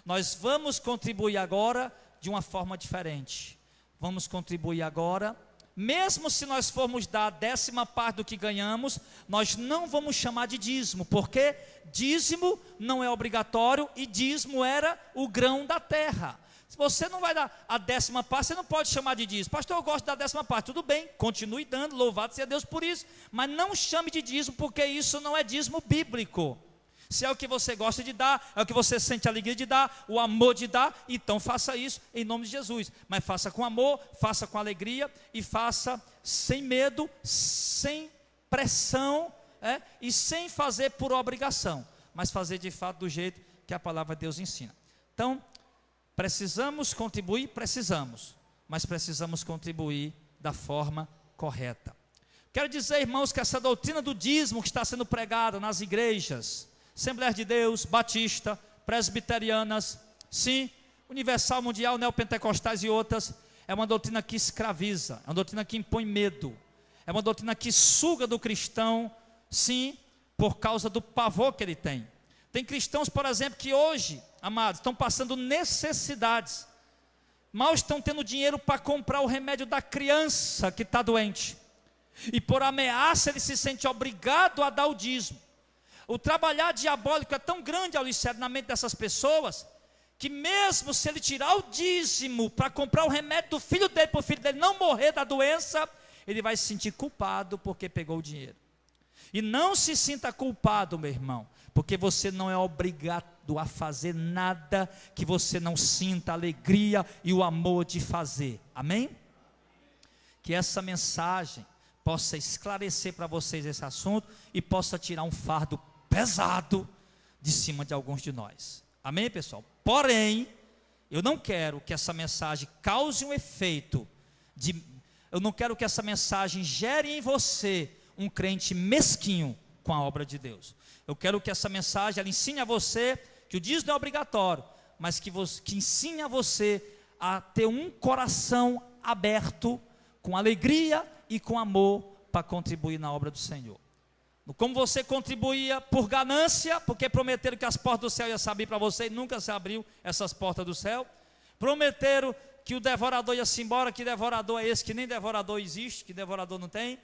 Nós vamos contribuir agora de uma forma diferente. Vamos contribuir agora, mesmo se nós formos dar a 10ª parte do que ganhamos, nós não vamos chamar de dízimo, porque dízimo não é obrigatório e dízimo era o grão da terra. Se você não vai dar a 10ª parte, você não pode chamar de dízimo. Pastor, eu gosto da 10ª parte. Tudo bem, continue dando, louvado seja Deus por isso. Mas não chame de dízimo, porque isso não é dízimo bíblico. Se é o que você gosta de dar, é o que você sente a alegria de dar, o amor de dar, então faça isso em nome de Jesus. Mas faça com amor, faça com alegria e faça sem medo, sem pressão, e sem fazer por obrigação, mas fazer de fato do jeito que a palavra de Deus ensina. Então, precisamos contribuir? Precisamos, mas precisamos contribuir da forma correta. Quero dizer, irmãos, que essa doutrina do dízimo que está sendo pregada nas igrejas, Assembleia de Deus, Batista, Presbiterianas, sim, Universal, Mundial, Neopentecostais e outras, é uma doutrina que escraviza, é uma doutrina que impõe medo, é uma doutrina que suga do cristão, sim, por causa do pavor que ele tem. Tem cristãos, por exemplo, que hoje, amados, estão passando necessidades, mal estão tendo dinheiro para comprar o remédio da criança que está doente, e por ameaça ele se sente obrigado a dar o dízimo. O trabalhar diabólico é tão grande, Alicete, na mente dessas pessoas, que mesmo se ele tirar o dízimo para comprar o remédio do filho dele, para o filho dele não morrer da doença, ele vai se sentir culpado porque pegou o dinheiro. E não se sinta culpado, meu irmão, porque você não é obrigado a fazer nada que você não sinta a alegria e o amor de fazer, amém? Que essa mensagem possa esclarecer para vocês esse assunto e possa tirar um fardo pesado de cima de alguns de nós, amém, pessoal? Porém, eu não quero que essa mensagem cause um efeito eu não quero que essa mensagem gere em você um crente mesquinho com a obra de Deus. Eu quero que essa mensagem ela ensine a você que o dízimo não é obrigatório, mas que ensine a você a ter um coração aberto, com alegria e com amor, para contribuir na obra do Senhor. Como você contribuía por ganância, porque prometeram que as portas do céu iam se abrir para você, e nunca se abriu essas portas do céu. Prometeram que o devorador ia se embora, que devorador é esse, que nem devorador existe, que devorador não tem,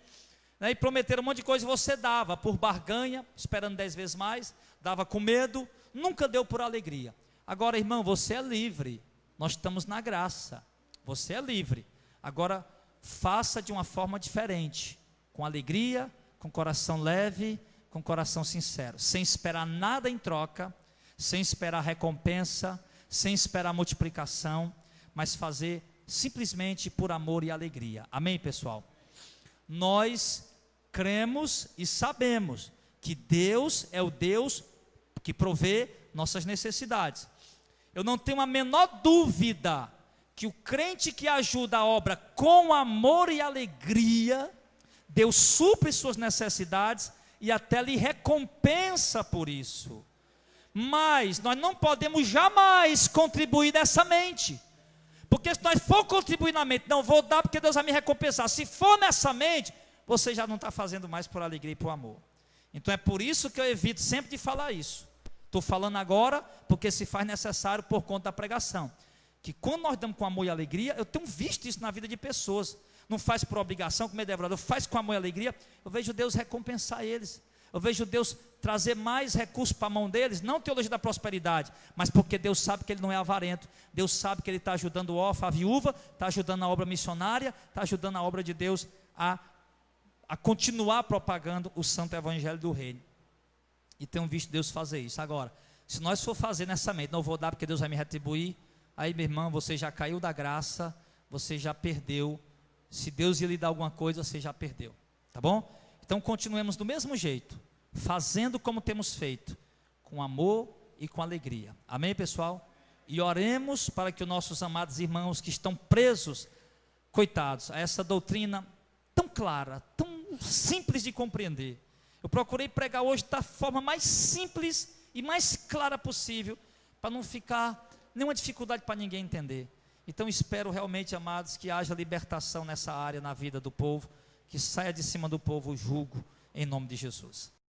né? E prometeram um monte de coisa, e você dava por barganha, esperando 10 vezes mais, dava com medo, nunca deu por alegria. Agora, irmão, você é livre, nós estamos na graça, você é livre. Agora, faça de uma forma diferente, com alegria, com coração leve, com coração sincero, sem esperar nada em troca, sem esperar recompensa, sem esperar multiplicação, mas fazer simplesmente por amor e alegria, amém, pessoal? Nós cremos e sabemos que Deus é o Deus que provê nossas necessidades. Eu não tenho a menor dúvida que o crente que ajuda a obra com amor e alegria, Deus supre suas necessidades e até lhe recompensa por isso. Mas nós não podemos jamais contribuir dessa mente, porque se nós for contribuir na mente, não vou dar porque Deus vai me recompensar. Se for nessa mente, você já não está fazendo mais por alegria e por amor. Então é por isso que eu evito sempre de falar isso. Estou falando agora porque se faz necessário por conta da pregação. Que quando nós damos com amor e alegria, eu tenho visto isso na vida de pessoas. Não faz por obrigação, como é devorador, faz com amor e alegria. Eu vejo Deus recompensar eles. Eu vejo Deus trazer mais recursos para a mão deles, não teologia da prosperidade, mas porque Deus sabe que Ele não é avarento. Deus sabe que Ele está ajudando o órfão, a viúva, está ajudando a obra missionária, está ajudando a obra de Deus a continuar propagando o santo evangelho do reino. E tenho visto Deus fazer isso. Agora, se nós for fazer nessa mente, não vou dar porque Deus vai me retribuir, aí meu irmão, você já caiu da graça, você já perdeu. Se Deus ia lhe dar alguma coisa, você já perdeu, tá bom? Então continuemos do mesmo jeito, fazendo como temos feito, com amor e com alegria, amém, pessoal? E oremos para que os nossos amados irmãos que estão presos, coitados, a essa doutrina tão clara, tão simples de compreender. Eu procurei pregar hoje da forma mais simples e mais clara possível, para não ficar nenhuma dificuldade para ninguém entender. Então espero realmente, amados, que haja libertação nessa área na vida do povo, que saia de cima do povo o jugo, em nome de Jesus.